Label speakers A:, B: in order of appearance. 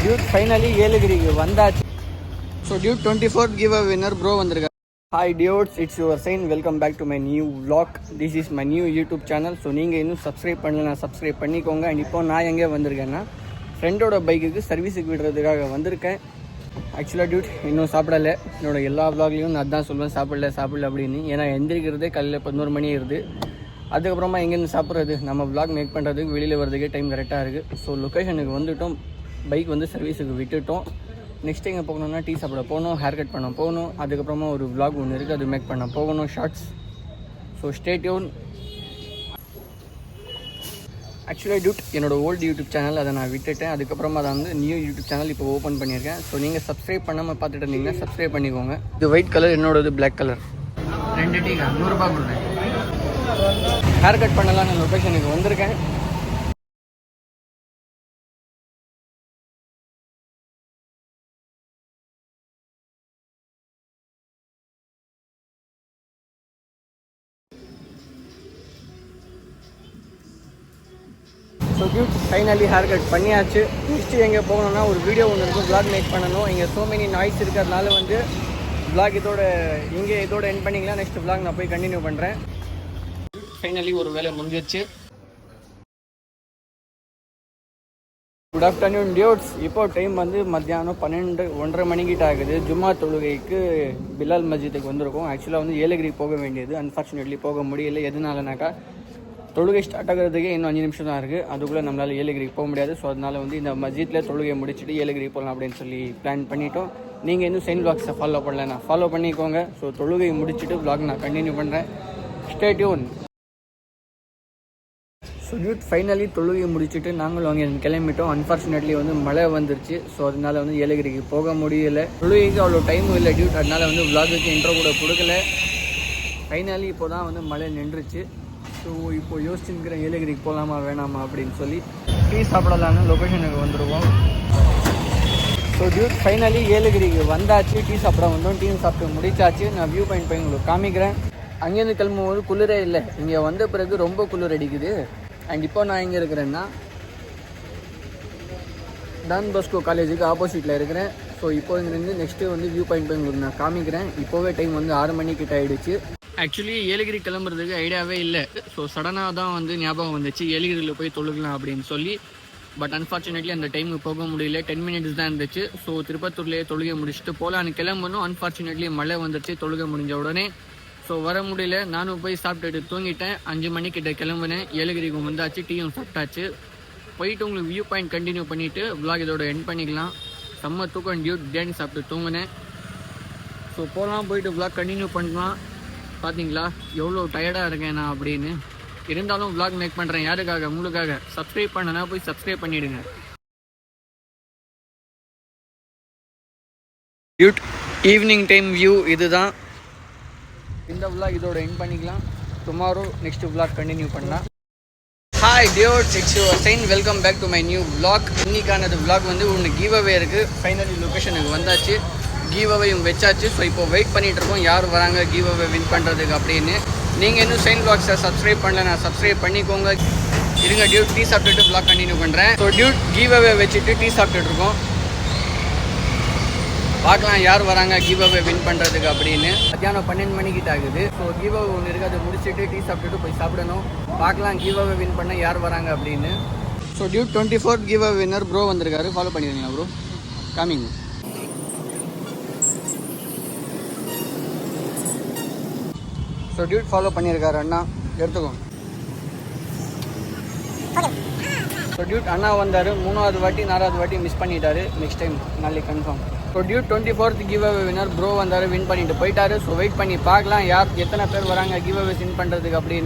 A: Dude finally ஏலகிரிக்கு வந்தாச்சு. So dude 24th give a winner bro வந்திருக்காரு. Hi dudes, it's your sign. Welcome back to my new vlog. This is my new YouTube channel. So நீங்கள் இன்னும் subscribe பண்ணலாம், subscribe பண்ணிக்கோங்க. And இப்போ நான் எங்கே வந்திருக்கேன்னா ஃப்ரெண்டோட பைக்குக்கு சர்வீஸுக்கு விடுறதுக்காக வந்திருக்கேன். ஆக்சுவலாக டியூட் இன்னும் சாப்பிடலை. என்னோட எல்லா vlogலையும் நான் அதான் சொல்லுவேன், சாப்பிடல அப்படின்னு. ஏன்னா எந்திரிக்கிறதே காலையில் 11 மணி ஆயிருது. அதுக்கப்புறமா எங்கேருந்து சாப்பிட்றது, நம்ம vlog மேக் பண்ணுறதுக்கு வெளியில் வர்றதுக்கே டைம் கரெக்டாக இருக்குது. ஸோ லொக்கேஷனுக்கு வந்துவிட்டோம், பைக் வந்து சர்வீஸுக்கு விட்டுட்டோம். நெக்ஸ்ட் எங்கே போகணுன்னா டீ சாப்பிட போகணும், ஹேர் கட் பண்ண போகணும். அதுக்கப்புறமா ஒரு vlog ஒன்று இருக்குது, அது மேக் பண்ண போகணும், ஷார்ட்ஸ். So stay tune. ஆக்சுவலாக டியூட் என்னோடய ஓல்டு யூடியூப் சேனல் அதை நான் விட்டுட்டேன். அதுக்கப்புறமா அதை வந்து நியூ யூடியூப் சேனல் இப்போ ஓப்பன் பண்ணியிருக்கேன். ஸோ நீங்கள் சப்ஸ்கிரைப் பண்ணாமல் பார்த்துட்டு இருந்தீங்கன்னா சப்ஸ்கிரைப் பண்ணிக்கோங்க. இது ஒயிட் கலர், என்னோடது பிளாக் கலர். 2 டீ 100 ரூபா கொடுங்க. ஹேர் கட் பண்ணலாம், நான் லொக்கேஷனுக்கு வந்திருக்கேன். So Dude finally hair cut பண்ணியாச்சு. நெக்ஸ்ட்டு எங்கே போகணுன்னா ஒரு வீடியோ ஒன்று இருக்கும், vlog மேக் பண்ணணும். இங்கே ஸோ மெனி நாய்ஸ் இருக்கிறதுனால வந்து vlog இதோட எண்ட் பண்ணிக்கலாம். நெக்ஸ்ட் vlog நான் போய் கண்டினியூ பண்ணுறேன். ஃபைனலி ஒரு வேலை முடிஞ்சிச்சு. Good afternoon dudes. இப்போ டைம் வந்து மத்தியானம் 12-1:30 மணிக்கிட்ட ஆகுது. ஜும்மா தொழுகைக்கு பிலால் மஸ்ஜித்துக்கு வந்திருக்கோம். ஆக்சுவலாக வந்து ஏலகிரிக்கு போக வேண்டியது, அன்ஃபார்ச்சுனேட்லி போக முடியல. எதனாலனாக்கா தொழுகை ஸ்டார்ட் ஆகிறதுக்கே இன்னும் 5 நிமிஷம் தான் இருக்குது. அதுக்குள்ளே நம்மளால் ஏலகிரிக்கு போக முடியாது. ஸோ அதனால் வந்து இந்த மஸ்ஜித்தில் தொழுகையை முடிச்சுட்டு ஏலகிரி போகலாம் அப்படின்னு சொல்லி பிளான் பண்ணிட்டோம். நீங்கள் இன்னும் செயின் vlogs ஃபாலோ பண்ணலன்னா ஃபாலோ பண்ணிக்கோங்க. ஸோ தொழுகையை முடிச்சுட்டு vlog நான் கண்டினியூ பண்ணுறேன். Stay tune. So Dude finally தொழுகையை முடிச்சுட்டு நாங்களும் அங்கே கிளம்பிட்டோம். அன்ஃபார்ச்சுனேட்லி வந்து மழை வந்துருச்சு. ஸோ அதனால் வந்து ஏலகிரிக்கு போக முடியல. தொழுகைக்கு அவ்வளோ டைமும் இல்லை டியூட். அதனால் வந்து vlogக்கு இன்ட்ரோ கூட கொடுக்கல. ஃபைனலி இப்போ தான் வந்து மழை நின்றுச்சு. ஸோ இப்போ யோசிச்சுருக்கிறேன் ஏலகிரிக்கு போகலாமா வேணாமா அப்படின்னு சொல்லி. டீ சாப்பிடலான்னு லொக்கேஷனுக்கு வந்துடுவோம். ஸோ டியூட் ஃபைனலி ஏலகிரிக்கு வந்தாச்சு. டீ சாப்பிட வந்தோம், டீ சாப்பிட்டு முடிச்சாச்சு. நான் வியூ பாயிண்ட் போய் உங்களுக்கு காமிக்கிறேன். அங்கேருந்து கிளம்பும்போது குளிரே இல்லை, இங்கே வந்த பிறகு ரொம்ப குளிர் அடிக்குது. அண்ட் இப்போ நான் எங்கே இருக்கிறேன்னா டான் பாஸ்கோ காலேஜுக்கு ஆப்போசிட்டில் இருக்கிறேன். ஸோ இப்போ இங்கேருந்து நெக்ஸ்ட்டு வந்து வியூ பாயிண்ட் போய் உங்களுக்கு நான் காமிக்கிறேன். இப்போவே டைம் வந்து 6 மணிக்கிட்ட ஆகிடுச்சு. ஆக்சுவலி ஏலகிரி கிளம்புறதுக்கு ஐடியாவே இல்லை. ஸோ சடனாக தான் வந்து ஞாபகம் வந்துச்சு ஏலகிரியில் போய் தொழுகலாம் அப்படின்னு சொல்லி. பட் அன்ஃபார்ச்சுனேட்லி அந்த டைமுக்கு போக முடியல. 10 மினிட்ஸ் தான் இருந்துச்சு. ஸோ திருப்பத்தூர்லேயே தொழுகை முடிச்சுட்டு போகலான்னு கிளம்பணும். அன்ஃபார்ச்சுனேட்லி மழை வந்துச்சு தொழுகை முடிஞ்ச உடனே. ஸோ வர முடியல. நானும் போய் சாப்பிட்டுட்டு தூங்கிட்டேன். 5 மணிக்கிட்ட கிளம்புனேன். ஏலகிரிக்கு வந்தாச்சு, டீயும் சாப்பிட்டாச்சு. போயிட்டு உங்களுக்கு வியூ பாயிண்ட் கண்டினியூ பண்ணிவிட்டு vlog இதோட எண்ட் பண்ணிக்கலாம். செம்ம தூக்கம் டியூட், பிரியாணி சாப்பிட்டு தூங்கினேன். ஸோ போகலாம், போயிட்டு vlog கண்டினியூ பண்ணலாம். பார்த்தீங்களா எவ்வளோ டயர்டாக இருக்கேன் நான் அப்படின்னு. இருந்தாலும் vlog மேக் பண்ணுறேன். யாருக்காக? உங்களுக்காக. சப்ஸ்கிரைப் பண்ணனா போய் சப்ஸ்கிரைப் பண்ணிவிடுங்க. டியூட் ஈவினிங் டைம் வியூ இதுதான். இந்த vlog இதோட எண்ட் பண்ணிக்கலாம். டுமாரோ நெக்ஸ்ட் vlog கண்டினியூ பண்ணலாம். Hi dudes, it's your sign. Welcome back to my new vlog. இன்னைக்கானது vlog வந்து ஒன்று கிவ் அவே இருக்குது. ஃபைனலி லொக்கேஷனுக்கு வந்தாச்சு, கிவ் அவேயும் வச்சாச்சு. ஸோ இப்போ வெயிட் பண்ணிகிட்டு இருக்கோம் யார் வராங்க கிவ் அவே வின் பண்ணுறதுக்கு அப்படின்னு. நீங்கள் இன்னும் சைன் vlogsஸை சப்ஸ்கிரைப் பண்ணல, நான் சப்ஸ்கிரைப் பண்ணிக்கோங்க. இருங்க டியூட், டீ சாப்பிட்டுட்டு vlog கண்டினியூ பண்ணுறேன். ஸோ டியூட் கிவ் அவே வச்சுட்டு டீ சாப்பிட்டுட்டு இருக்கோம். பார்க்கலாம் யார் வராங்க கிவ் அவே வின் பண்ணுறதுக்கு அப்படின்னு. மத்தியானம் 12 மணிக்கிட்ட ஆகுது. ஸோ கிவ் அவே ஒன்று இருக்குது, அதை முடிச்சுட்டு டீ சாப்பிட்டுட்டு போய் சாப்பிடணும். பார்க்கலாம் கிவ் அவே வின் பண்ண யார் வராங்க அப்படின்னு. So dude 24th give away winner bro வந்திருக்காரு. ஃபாலோ பண்ணிடுறீங்களா bro? Calming. So Dude follow பண்ணியிருக்காரு அண்ணா, எடுத்துக்கோங்க. ஸோ டியூட் அண்ணா வந்தார் 3வது வாட்டி 4வது வாட்டி மிஸ் பண்ணிட்டாரு. நெக்ஸ்ட் டைம் நாளைக்கு confirm. So dude 24th give away winner bro வந்தார், வின் பண்ணிட்டு போயிட்டாரு. ஸோ வெயிட் பண்ணி பார்க்கலாம் யார் எத்தனை பேர் வராங்க கிவ் அவே வின் பண்ணுறதுக்கு அப்படின்னு.